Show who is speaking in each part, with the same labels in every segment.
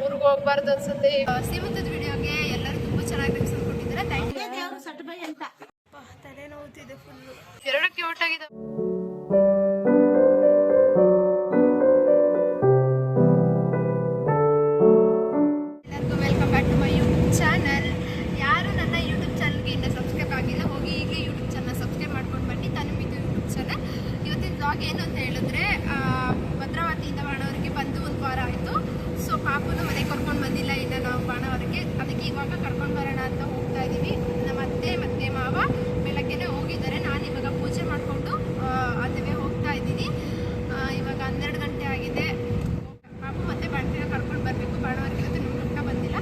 Speaker 1: ಊರಿಗೆ ಹೋಗ್ಬಾರ್ದು ಅನ್ಸುತ್ತೆ. ಸೀಮಂತದ ವಿಡಿಯೋಗೆ ಎಲ್ಲರೂ ತುಂಬಾ ಚೆನ್ನಾಗಿ ರೆಸ್ಪಾನ್ಸ್ ಕೊಟ್ಟಿದ್ದಾರೆ. Thank you.
Speaker 2: ದೇವರು ಸಟ್ಬೈ ಅಂತ
Speaker 1: ತಲೆ ನೋವುತ್ತಿದೆ ಫುಲ್. ಎರಡು ಕ್ಯೂಟ್ ಆಗಿದೆ. ಎಲ್ಲರಿಗೂ welcome back to my YouTube channel. ಯಾರು ನನ್ನ ಯೂಟ್ಯೂಬ್ ಚಾನಲ್ಗೆ ಇನ್ನೂ ಸಬ್ಸ್ಕ್ರೈಬ್ ಆಗಿಲ್ಲ, ಹೋಗಿ ಈಗ ಯೂಟ್ಯೂಬ್ ಚಾನಲ್ ಸಬ್ಸ್ಕ್ರೈಬ್ ಮಾಡ್ಕೊಂಡು ಬನ್ನಿ. ತನುಮಿತು ಯೂಟ್ಯೂಬ್ ಚಾನಲ್. ಇವತ್ತಿನ ಬ್ಲಾಗ್ ಏನು ಅಂತ ಹೇಳಿದ್ರೆ, ಭದ್ರಾವತಿಯಿಂದ ಬಾಣವರಿಗೆ ಬಂದು ಒಂದು ವಾರ ಆಯಿತು. ಸೊ ಪಾಪುನು ಮನೆಗೆ ಕರ್ಕೊಂಡು ಬಂದಿಲ್ಲ ಇನ್ನು ನಾವು ಬಾಣವರಿಗೆ. ಅದಕ್ಕೆ ಇವಾಗ ಕರ್ಕೊಂಡು ಬರೋಣ ಅಂತ ಹೋಗ್ತಾ ಇದ್ದೀವಿ. ನಮ್ಮ ಅತ್ತೆ ಮತ್ತು ಮಾವ ಬೆಳಗ್ಗೆನೇ ಹೋಗಿದ್ದಾರೆ. ನಾನು ಇವಾಗ ಪೂಜೆ ಮಾಡಿಕೊಂಡು ಅದುವೇ ಹೋಗ್ತಾ ಇದ್ದೀನಿ. ಇವಾಗ 12 ಗಂಟೆ ಆಗಿದೆ. ಪಾಪು ಮತ್ತೆ ಬಾಣತಿನ ಕರ್ಕೊಂಡು ಬರಬೇಕು. ಬಾಣವರಿಗೆ ಇವತ್ತು ನಮ್ಮ ಊಟ ಬಂದಿಲ್ಲ.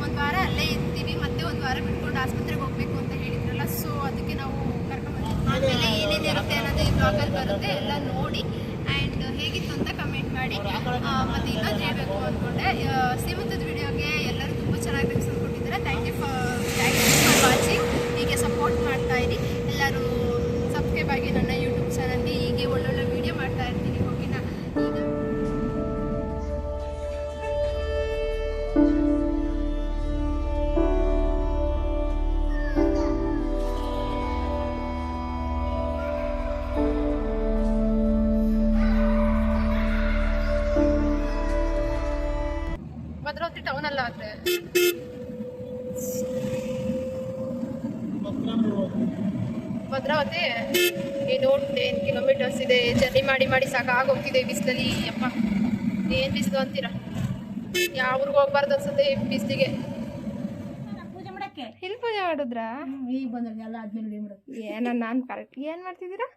Speaker 1: ಒಂದು ವಾರ ಅಲ್ಲೇ ಇರ್ತೀವಿ, ಮತ್ತೆ ಒಂದು ವಾರ ಬಿಟ್ಕೊಂಡು ಆಸ್ಪತ್ರೆಗೆ ಹೋಗಬೇಕು ಅಂತ ಹೇಳಿದ್ರಲ್ಲ. ಸೊ ಅದಕ್ಕೆ ನಾವು ಕರ್ಕೊಂಡು ಬಂದಿದ್ದೀವಿ. ಆಮೇಲೆ ಏನೇನಿರುತ್ತೆ ಅನ್ನೋದು ಈ ಬ್ಲಾಗಲ್ಲಿ ಬರುತ್ತೆ, ಎಲ್ಲ ನೋಡಿ ಆ್ಯಂಡ್ ಹೇಗಿತ್ತು ಅಂತ ಕಮೆಂಟ್ ಮಾಡಿ. ಮತ್ತು ಇನ್ನೊಂದು ಹೇಳಬೇಕು ಅಂದ್ಕೊಂಡೆ, ಸೀಮಂತದ ವಿಡಿಯೋಗೆ ಎಲ್ಲರೂ ತುಂಬ ಚೆನ್ನಾಗಿ ರೆಸ್ಪಾನ್ಸ್ ಕೊಟ್ಟಿದ್ದಾರೆ. Thank you for watching. ಹೀಗೆ ಸಪೋರ್ಟ್ ಮಾಡ್ತಾ ಇರಿ ಎಲ್ಲರೂ. ಸಬ್ಸ್ಕ್ರೈಬ್ ಆಗಿ ನನ್ನ ಯೂಟ್ಯೂಬ್ ಚಾನಲ್ಗೆ. ಹೀಗೆ ಒಳ್ಳೊಳ್ಳೆ ವಿಡಿಯೋ ಮಾಡ್ತಾ ಇರ್ತೀನಿ. ಹೋಗಿನ ಈಗ ಭದ್ರಾವತಿ ಟೌನ್ ಅಲ್ಲ ಆದ್ರೆ ಭದ್ರಾವತಿ ಏನು 10 ಕಿಲೋಮೀಟರ್ಸ್ ಇದೆ. ಜರ್ನಿ ಮಾಡಿ ಮಾಡಿ ಸಾಕಾಗೋಗ್ತಿದೆ ಬಿಸಿಲಲ್ಲಿ. ಯಪ್ಪ ಏನು ಬಿಸಿಲು ಅಂತೀರ. ಯಾವ ಊರಿಗೆ ಹೋಗ್ಬಾರ್ದು ಅನ್ಸುತ್ತೆ ಬಿಸಿಲಿಗೆ.
Speaker 2: ಪೂಜೆ ಮಾಡಕ್ಕೆ
Speaker 1: ಇಲ್ಲಿ ಪೂಜೆ ಮಾಡಿದ್ರಾ?
Speaker 2: ಈಗ ಬಂದ್ರೆ ಎಲ್ಲ ಆದ್ಮೇಲೆ ಏನ್ ಮಾಡಕ್ಕೆ
Speaker 1: ನಾನು ಕರೆಕ್ಟ್ ಏನು ಮಾಡ್ತಿದ್ದೀರಾ?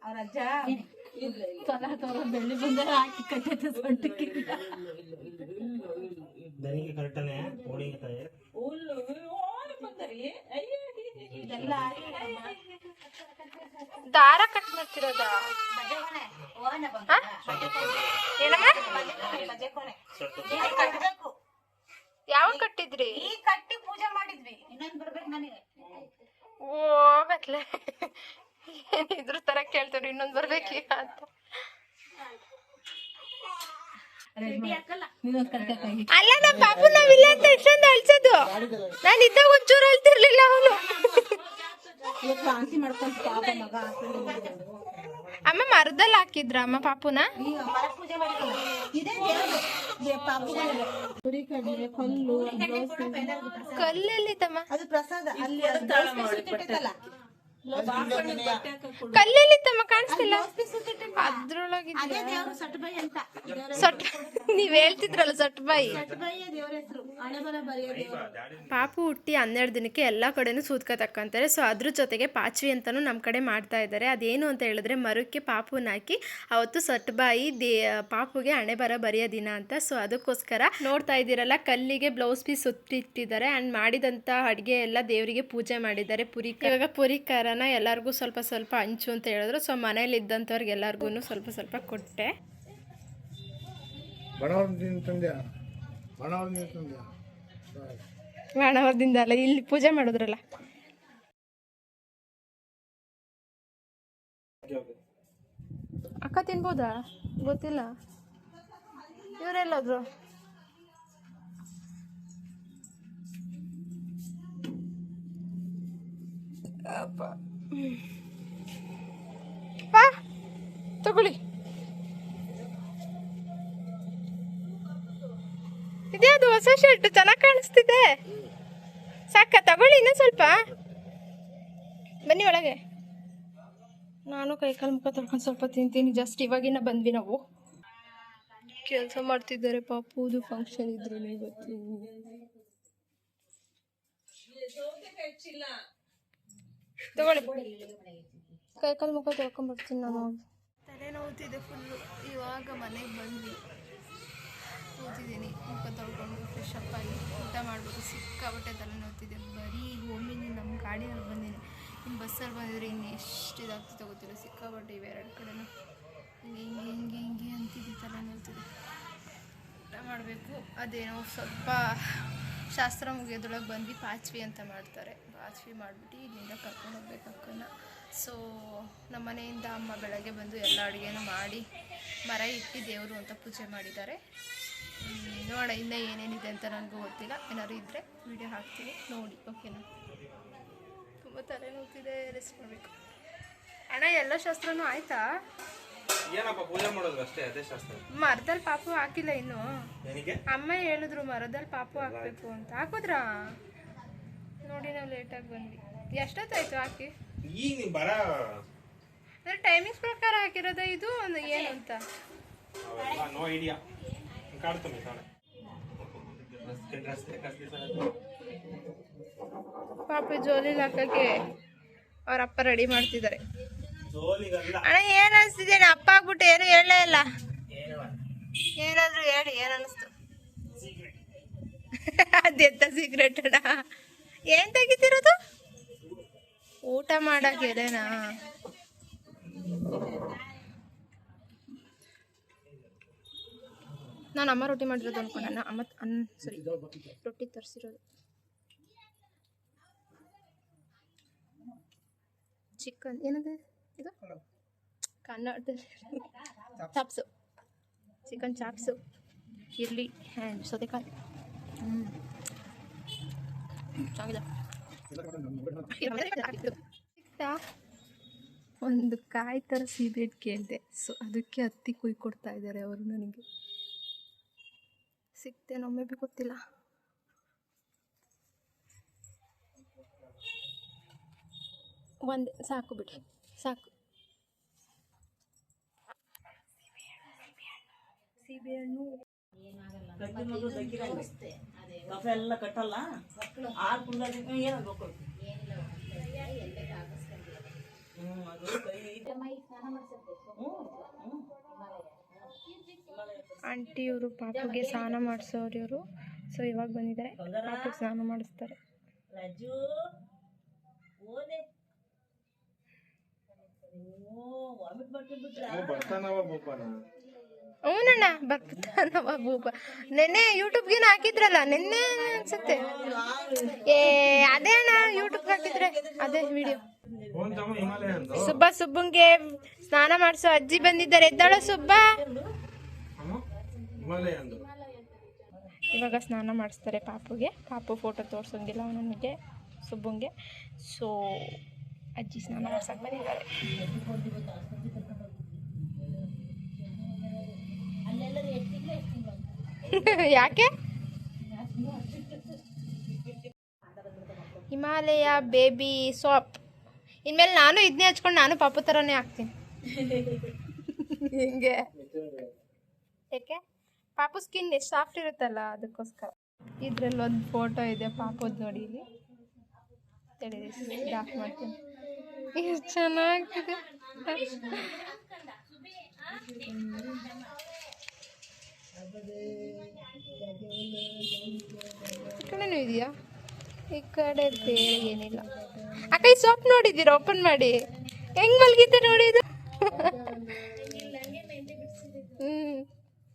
Speaker 2: ಅವ್ರ ಅಜ್ಜ ತೊಲ ಬೆಳ್ಳಿ ಬಂದ ಹಾಕಿ ಕಟ್ಟೈತೆ ಸೊಂಟಕ್ಕೆ
Speaker 3: ದನಿಗೆ ಕರೆಕ್ಟನೇ ಓಡಿಗೆ ತಾಯಿ
Speaker 1: ದಾರ ಕಟ್ ಮಾಡ್ತಿರೋದ? ಯಾವ ಕಟ್ಟಿದ್ರಿ?
Speaker 2: ಕಟ್ಟಿ ಪೂಜೆ ಮಾಡಿದ್ವಿ. ಇನ್ನೊಂದು ಬರ್ಬೇಕು ನನಗೆ.
Speaker 1: ಹೋಗತ್ಲೆ ಏನಿದ್ರು ತರ ಕೇಳ್ತವ್ರಿ. ಇನ್ನೊಂದು ಬರ್ಬೇಕೀಗ ಅಂತ. ಅಲ್ಲ ನಮ್ಮ ಪಾಪು ನಾವಿಲ್ಲ ಅಂತ ಎಷ್ಟೊಂದು ಅಳ್ಸೋದು. ನಾನು ಇದ್ದಾಗ ಒಂಚೂರು ಅಳ್ತಿರ್ಲಿಲ್ಲ ಅವನು. ಅಮ್ಮ ಮರದಲ್ಲಿ ಹಾಕಿದ್ರ ಅಮ್ಮ ಪಾಪುನ? ಕಲ್ಲಲ್ಲಿ ತಮ್ಮ
Speaker 2: ಅದು ಪ್ರಸಾದ. ಅಲ್ಲಿ
Speaker 1: ಕಲ್ಲಲ್ಲಿ ತಮ್ಮ ಕಾಣಿಸ್ತಿಲ್ಲ. ಅದ್ರೊಳಗಿದೆ
Speaker 2: ಸಟ್ಬೈ ಅಂತ.
Speaker 1: ನೀವ್ ಹೇಳ್ತಿದ್ರಲ್ಲ ಸಟ್ಬಾಯಿ.
Speaker 2: ದೇವರ ಹೆಸರು. ಹಣೆ ಬರ ಬರೆಯೋ ದೇವರು.
Speaker 1: ಪಾಪು ಹುಟ್ಟಿ 12 ದಿನಕ್ಕೆ ಎಲ್ಲ ಕಡೆನೂ ಸೂತ್ಕ ತಕ್ಕಂತಾರೆ. ಸೊ ಅದ್ರ ಜೊತೆಗೆ ಪಾಚ್ವಿ ಅಂತಲೂ ನಮ್ಮ ಕಡೆ ಮಾಡ್ತಾ ಇದ್ದಾರೆ. ಅದೇನು ಅಂತ ಹೇಳಿದ್ರೆ, ಮರಕ್ಕೆ ಪಾಪುನ ಹಾಕಿ ಅವತ್ತು ಸಟ್ಬಾಯಿ ಪಾಪುಗೆ ಹಣೆ ಬರ ಬರೆಯೋ ದಿನ ಅಂತ. ಸೊ ಅದಕ್ಕೋಸ್ಕರ ನೋಡ್ತಾ ಇದ್ದೀರಲ್ಲ, ಕಲ್ಲಿಗೆ ಬ್ಲೌಸ್ ಪೀಸ್ ಸುತ್ತಿಟ್ಟಿದ್ದಾರೆ. ಆ್ಯಂಡ್ ಮಾಡಿದಂಥ ಅಡುಗೆ ಎಲ್ಲ ದೇವರಿಗೆ ಪೂಜೆ ಮಾಡಿದ್ದಾರೆ. ಇವಾಗ ಪುರಿಕಾರನ ಎಲ್ಲರಿಗೂ ಸ್ವಲ್ಪ ಸ್ವಲ್ಪ ಹಂಚು ಅಂತ ಹೇಳಿದ್ರು. ಸೊ ಮನೇಲಿ ಇದ್ದಂಥವ್ರಿಗೆ ಎಲ್ಲರಿಗೂ ಸ್ವಲ್ಪ ಸ್ವಲ್ಪ ಕೊಟ್ಟೆ. ಬಾಣವರದಿಂದ ಅಲ್ಲ, ಇಲ್ಲಿ ಪೂಜೆ ಮಾಡಿದ್ರಲ್ಲ. ಅಕ್ಕ ತಿನ್ಬೋದಾ ಗೊತ್ತಿಲ್ಲ. ಇವರೆಲ್ಲೋದ್ರು? ತಗೊಳ್ಳಿ. ಇದ್ಯಾವುದು ಹೊಸ ಶರ್ಟ್, ಚೆನ್ನಾಗಿ ಕಾಣಿಸ್ತಿದೆ. ಸಾಕ ತಗೊಳ್ಳಿ, ಇನ್ನೂ ಸ್ವಲ್ಪ. ಬನ್ನಿ ಒಳಗೆ. ನಾನು ಕೈಕಾಲು ಮುಖ ತೊಳ್ಕೊಂಡು ಸ್ವಲ್ಪ ತಿಂತೀನಿ. ಜಸ್ಟ್ ಇವಾಗಿನ ಬಂದ್ವಿ ನಾವು. ಕೆಲಸ ಮಾಡ್ತಿದ್ದಾರೆ. ಪಾಪುದು ಫಂಕ್ಷನ್ ಇದ್ರು ಇವತ್ತು. ತಗೊಳ್ಳಿ, ಕೈಕಾಲು ಮುಖ ತೊಳ್ಕೊಂಡ್ಬರ್ತೀನಿ ನಾನು. ತಲೆ ನೋವುತ್ತಿದೆ ಫುಲ್ಲು. ಇವಾಗ ಮನೆಗೆ ಬಂದ್ವಿ, ಕೂತಿದ್ದೀನಿ. ಮುಖ ತೊಳ್ಕೊಂಡು ಫ್ರೆಶ್ ಅಪ್ ಆಗಿ ಊಟ ಮಾಡ್ಬೋದು. ಸಿಕ್ಕಾಬಟ್ಟೆ ತಲೆ ನೋವುತ್ತಿದೆ. ಬರೀ ಹೋಮಿನಿ ನಮ್ಮ ಗಾಡಿಯಲ್ಲಿ ಬಂದಿನಿ. ಇನ್ನು ಬಸ್ಸಲ್ಲಿ ಬಂದಿದ್ರೆ ಇನ್ನು ಎಷ್ಟು ಇದಾಗ್ತಿದೆ ಗೊತ್ತಿಲ್ಲ. ಸಿಕ್ಕಾಬಟ್ಟೆ ಇವೆ ಎರಡು ಕಡೆನೂ. ಹಿಂಗೆ ಹಿಂಗೆ ಹಿಂಗೆ ಹಿಂಗೆ ಅಂತಿದೆ, ತಲೆ ನೋವುತ್ತಿದೆ. ಊಟ ಮಾಡಬೇಕು. ಅದೇನೋ ಸ್ವಲ್ಪ ಶಾಸ್ತ್ರ ಮುಗಿಯೋದ್ರೊಳಗೆ ಬಂದ್ವಿ. ಪಾಚ್ವಿ ಅಂತ ಮಾಡ್ತಾರೆ. ಪಾಚ್ವಿ ಮಾಡಿಬಿಟ್ಟು ಇಲ್ಲಿಂದ ಕರ್ಕೊಂಡು ಹೋಗ್ಬೇಕು ಅಕ್ಕನ. ಸೊ ನಮ್ಮ ಮನೆಯಿಂದ ಅಮ್ಮ ಬೆಳಗ್ಗೆ ಬಂದು ಎಲ್ಲ ಅಡುಗೆನೂ ಮಾಡಿ ಮರ ಇಟ್ಟು ದೇವರು ಅಂತ ಪೂಜೆ ಮಾಡಿದ್ದಾರೆ. ನೋಡ ಇನ್ನೂ ಏನೇನಿದೆ ಅಂತ ನನಗೂ ಗೊತ್ತಿಲ್ಲ. ಏನಾದ್ರು ಇದ್ದರೆ ವಿಡಿಯೋ ಹಾಕ್ತೀನಿ ನೋಡಿ, ಓಕೆನಾ? ತುಂಬ ತಲೆನೋವ್ತಿದೆ, ರೆಸ್ಟ್ ಮಾಡಬೇಕು. ಅಣ್ಣ ಎಲ್ಲ ಶಾಸ್ತ್ರನೂ ಆಯ್ತಾ?
Speaker 3: ಏನಪ್ಪ ಪೂಜೆ ಮಾಡೋದು ಅಷ್ಟೇ, ಅದೇ ಶಾಸ್ತ್ರ.
Speaker 1: ಮರದಲ್ಲಿ ಪಾಪು ಹಾಕಿಲ್ಲ ಇನ್ನು.
Speaker 3: ನನಗೆ
Speaker 1: ಅಮ್ಮ ಹೇಳಿದ್ರು ಮರದಲ್ಲಿ ಪಾಪು ಹಾಕ್ಬೇಕು ಅಂತ. ಹಾಕಿದ್ರಾ? ನೋಡಿ ನಾವು ಲೇಟಾಗಿ ಬಂದ್ವಿ. ಎಷ್ಟೊತ್ತಾಯ್ತು ಹಾಕಿ?
Speaker 3: ಈಗ ನೀನು ಬರ
Speaker 1: ಅಂದರೆ ಟೈಮಿಂಗ್ಸ್ ಪ್ರಕಾರ ಹಾಕಿರೋದ ಇದು ಏನು ಅಂತ?
Speaker 3: ನೋ ಐಡಿಯಾ ಕಾಡ್ತೀನಿ ತಾಳೆ
Speaker 1: ಪಾಪು ಜೋಲಿಲಿ ಹಾಕಕ್ಕೆ ಅವ್ರ ಅಪ್ಪ ರೆಡಿ ಮಾಡ್ತಿದ್ದಾರೆ.
Speaker 3: ಜೋಲಿಗಲ್ಲ
Speaker 1: ಅಣ್ಣ ಏನ್ ಅನ್ಸ್ತಿದೆ? ಅಪ್ಪ ಆಗ್ಬಿಟ್ಟು ಏನು ಹೇಳಲೇ ಇಲ್ಲ. ಏನಾದ್ರು ಹೇಳಿ, ಏನ್ ಅನಿಸ್ತು? ಅದೆಂತ ಸೀಕ್ರೆಟ್ ಅಣ್ಣ? ಏನ್ ತೆಗಿತಿರೋದು? ಊಟ ಮಾಡಕ್ ಎಲೆನಾ? ನಾನು ಅಮ್ಮ ರೊಟ್ಟಿ ಮಾಡಿರೋದು ಅನ್ಕೊಂಡ. ಅಮ್ಮ ಸರಿ ರೊಟ್ಟಿ ತರಿಸಿರೋದು. ಚಿಕನ್ ಏನದು ಇದು? ಕನ್ನಡದಲ್ಲಿ ಚಾಪ್ಸು, ಚಿಕನ್ ಚಾಪ್ಸು, ಇರ್ಲಿ ಆ್ಯಂಡ್ ಸೌತೆಕಾಯಿ. ಚೆನ್ನಾಗಿದೆ. ಒಂದು ಕಾಯಿ ಥರ ಸೀಬೆಟ್ ಕೇಳಿದೆ, ಸೊ ಅದಕ್ಕೆ ಹತ್ತಿ ಕೊಡ್ತಾ ಇದ್ದಾರೆ ಅವರು ನನಗೆ. ಸಿಗ್ತೇನೊಮ್ಮೆ ಬಿ ಗೊತ್ತಿಲ್ಲ. ಒಂದೇ ಸಾಕು ಬಿಡಿ, ಸಾಕು. ಸೀಬೆಹಣ್ಣು
Speaker 2: ಕಫೆ ಎಲ್ಲ ಕಟ್ಟಲ್ಲ. ಆರು ಕುಂದಾಗಿ ಏನಾಗಬೇಕು?
Speaker 1: ಆಂಟಿ ಇವರು ಪಾಪುಗೆ ಸ್ನಾನ ಮಾಡಿಸೋರು ಇವರು. ಸೊ ಇವಾಗ ಬಂದಿದ್ದಾರೆ, ಪಾಪುಗೆ ಸ್ನಾನ ಮಾಡಿಸ್ತಾರೆ. ಹ್ಞೂನಣ್ಣ ಬರ್ತಾನವ ಬೂಬ. ನೆನ್ನೆ ಯೂಟ್ಯೂಬ್ಗೇನು ಹಾಕಿದ್ರಲ್ಲ, ನೆನ್ನೆ ಅನ್ಸುತ್ತೆ. ಅದೇ ಅಣ್ಣ ಯೂಟ್ಯೂಬ್ಗೆ ಹಾಕಿದ್ರೆ ಅದೇ ವಿಡಿಯೋ. ಸುಬ್ಬಂಗೆ ಸ್ನಾನ ಮಾಡಿಸೋ ಅಜ್ಜಿ ಬಂದಿದ್ದಾರೆ. ಎದ್ದಾಳ ಸುಬ್ಬ. ಇವಾಗ ಸ್ನಾನ ಮಾಡಿಸ್ತಾರೆ ಪಾಪುಗೆ. ಪಾಪು ಫೋಟೋ ತೋರ್ಸೋಂಗಿಲ್ಲ ನನಗೆ, ಸುಬ್ಬಂಗೆ. ಸೊ ಅಜ್ಜಿ ಸ್ನಾನ ಮಾಡ್ಸಕ್ಕೆ ಬಂದಿದ್ದಾರೆ. ಯಾಕೆ? ಹಿಮಾಲಯ ಬೇಬಿ ಸಾಪ್. ಇನ್ಮೇಲೆ ನಾನು ಇದನ್ನೇ ಹಚ್ಕೊಂಡು ನಾನು ಪಾಪು ಥರನೇ ಹಾಕ್ತೀನಿ. ಹಿಂಗೆ ಯಾಕೆ? ಪಾಪು ಸ್ಕಿನ್ ಎಷ್ಟು ಸಾಫ್ಟ್ ಇರುತ್ತಲ್ಲ, ಅದಕ್ಕೋಸ್ಕರ. ಇದ್ರಲ್ಲಿ ಒಂದು ಫೋಟೋ ಇದೆ ಪಾಪುದ್, ನೋಡಿ ಇಲ್ಲಿ ಡಾಕ್ ಮಾಡ್ತೀನಿ. ಎಷ್ಟು ಚೆನ್ನಾಗಿದೆ. ಈ ಕಡೆನೂ ಇದೆಯಾ? ಈ ಕಡೆ ಬೇರೆ ಏನಿಲ್ಲ. ಅಕ್ಕ ಈ ಸೋಪ್ ನೋಡಿದ್ದೀರಾ? ಓಪನ್ ಮಾಡಿ ಹೆಂಗ್ ಮಲಗಿದೆ ನೋಡಿ ಇದು.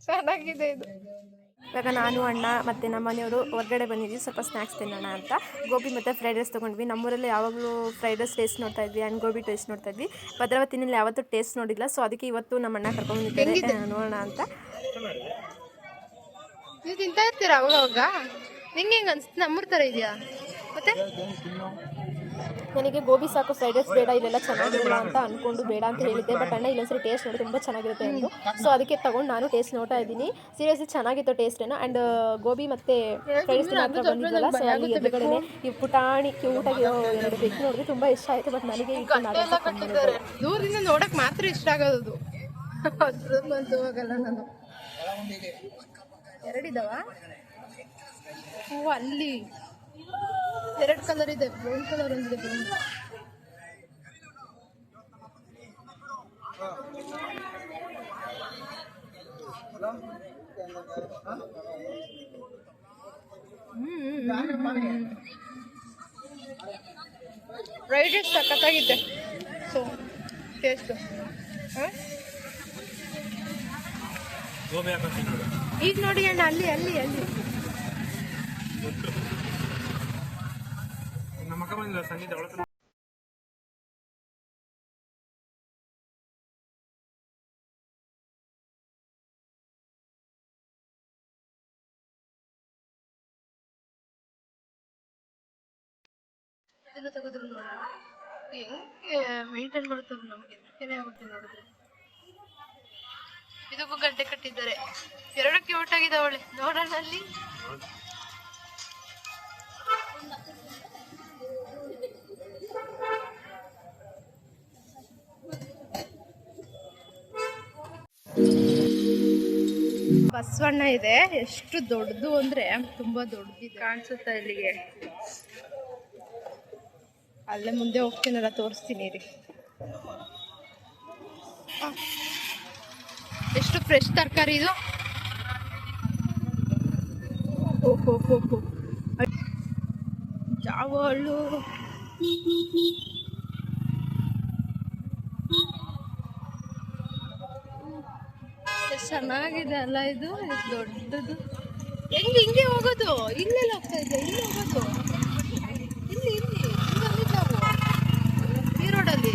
Speaker 1: ಚೆನ್ನಾಗಿದೆ ಇದು. ಇವಾಗ ನಾನು ಅಣ್ಣ ಮತ್ತು ನಮ್ಮ ಮನೆಯವರು ಹೊರಗಡೆ ಬಂದಿದ್ವಿ ಸ್ವಲ್ಪ ಸ್ನ್ಯಾಕ್ಸ್ ತಿನ್ನೋಣ ಅಂತ. ಗೋಬಿ ಮತ್ತು ಫ್ರೈಡ್ ರೈಸ್ ತೊಗೊಂಡ್ವಿ. ನಮ್ಮೂರಲ್ಲಿ ಯಾವಾಗಲೂ ಫ್ರೈಡ್ ರೈಸ್ ಟೇಸ್ಟ್ ನೋಡ್ತಾ ಇದ್ವಿ ಆ್ಯಂಡ್ ಗೋಬಿ ಟೇಸ್ಟ್ ನೋಡ್ತಾ ಇದ್ವಿ. ಭದ್ರಾವತಿನಲ್ಲಿ ಯಾವತ್ತೂ ಟೇಸ್ಟ್ ನೋಡಿಲ್ಲ. ಸೊ ಅದಕ್ಕೆ ಇವತ್ತು ನಮ್ಮ ಅಣ್ಣ ಕರ್ಕೊಂಡ್ಬಂದಿದ್ದಾರೆ ನೋಡೋಣ ಅಂತ. ನೀವು ತಿಂತಾ ಇರ್ತೀರಾ ಅವಾಗ? ನಿಂಗೆ ಹೆಂಗೆ ಅನ್ಸುತ್ತೆ? ನಮ್ಮೂರ ಥರ ಇದೆಯಾ? ಮತ್ತೆ ನನಗೆ ಗೋಬಿ ಸಾಕು, ಫ್ರೈಡ್ ರೈಸ್ ಬೇಡ, ಇಲ್ಲೆಲ್ಲ ಚೆನ್ನಾಗಿರಲ್ಲ ಅಂತ ಅಂದ್ಕೊಂಡು ಬೇಡ ಅಂತ ಹೇಳಿದ್ದೆ. ಬಟ್ ಅಣ್ಣ ಇಲ್ಲೊಂದ್ಸರಿ ಟೇಸ್ಟ್ ನೋಡಿ ತುಂಬ ಚೆನ್ನಾಗಿರುತ್ತೆ ಅಂದರು. ಸೊ ಅದಕ್ಕೆ ತೊಗೊಂಡು ನಾನು ಟೇಸ್ಟ್ ನೋಡ್ತಾ ಇದ್ದೀನಿ. ಸೀರಿಯಸ್ಲಿ ಚೆನ್ನಾಗಿತ್ತು ಟೇಸ್ಟ್ ಏನೋ. ಆ್ಯಂಡ್ ಗೋಬಿ ಮತ್ತು ಫ್ರೈಡ್ ರೈಸ್ ಮಾತ್ರ ಬಂದಿದ್ದಲ್ಲ, ಸೊ ಅಲ್ಲಿ ಎದುರುಗಡೆ ಈ ಪುಟಾಣಿ ಕ್ಯೂಟಾಗಿ ಎರಡು ಬೆಕ್ಕು ನೋಡಿದ್ರೆ ತುಂಬ ಇಷ್ಟ ಆಯಿತು. ಬಟ್ ನನಗೆ ದೂರದಿಂದ ನೋಡೋಕೆ ಮಾತ್ರ ಇಷ್ಟ ಆಗೋದು, ಹತ್ರದಂತೂ ಹೋಗಲ್ಲ ನಾನು. ಎರಡಿದಾವ? ಹ್ಞೂ, ಅಲ್ಲಿ ಎರಡು ಕಲರ್ ಇದೆ, ಬ್ರೌನ್ ಕಲರ್ ಒಂದಿದೆ. ಬ್ರೌನ್ ಫ್ರೈಡ್ ರೈಸ್ ಸಖತ್ತಾಗಿದೆ. ಸೊ ಟೇಸ್ಟು ಈಗ ನೋಡಿ ಅಣ್ಣ, ಅಲ್ಲಿ ಅಲ್ಲಿ ಅಲ್ಲಿ
Speaker 3: ನಮ್ಮ ಅಕ್ಕ ಬಂದಿಲ್ಲ ಸಂಗೀತ.
Speaker 1: ಇದೆಲ್ಲ ತೆಗೆದ್ರು ನೋಡಿ ಹೆಂಗೆ ಮೇಂಟೈನ್ ಮಾಡ್ತಾರೆ ನಮಗೆ ಏನೇ ಆಗುತ್ತೆ ನೋಡಿದ್ರೆ. ಇದಕ್ಕೂ ಗಡ್ಡೆ ಕಟ್ಟಿದ್ದಾರೆ. ಎರಡಕ್ಕೆ ಒಟ್ಟಾಗಿದ್ದಾವಳೆ ನೋಡೋಣ ಅಲ್ಲಿ. ಬಸವಣ್ಣ ಇದೆ, ಎಷ್ಟು ದೊಡ್ಡದು ಅಂದ್ರೆ ತುಂಬಾ ದೊಡ್ಡದಿದೆ ಕಾಣಿಸುತ್ತಾ ಇಲ್ಲಿಗೆ. ಅಲ್ಲೇ ಮುಂದೆ ಹೋಗ್ತೀನಲ್ಲ ತೋರಿಸ್ತೀನಿ ರೀ. ಎಷ್ಟು ಫ್ರೆಶ್ ತರಕಾರಿ ಇದು. ಜಾವಳು ಎಷ್ಟು ಚೆನ್ನಾಗಿದೆ ಅಲ್ಲ ಇದು. ದೊಡ್ಡದು ಹಿಂಗೆ ಹೋಗೋದು. ಇಲ್ಲೆಲ್ಲ ಹೋಗ್ತಾ ಇದೆ, ಇಲ್ಲಿ ಹೋಗೋದು. ಇಲ್ಲಿ ಇಲ್ಲಿ ಬಂದಿದ್ದು ನಾವು ಈ ರೋಡಲ್ಲಿ.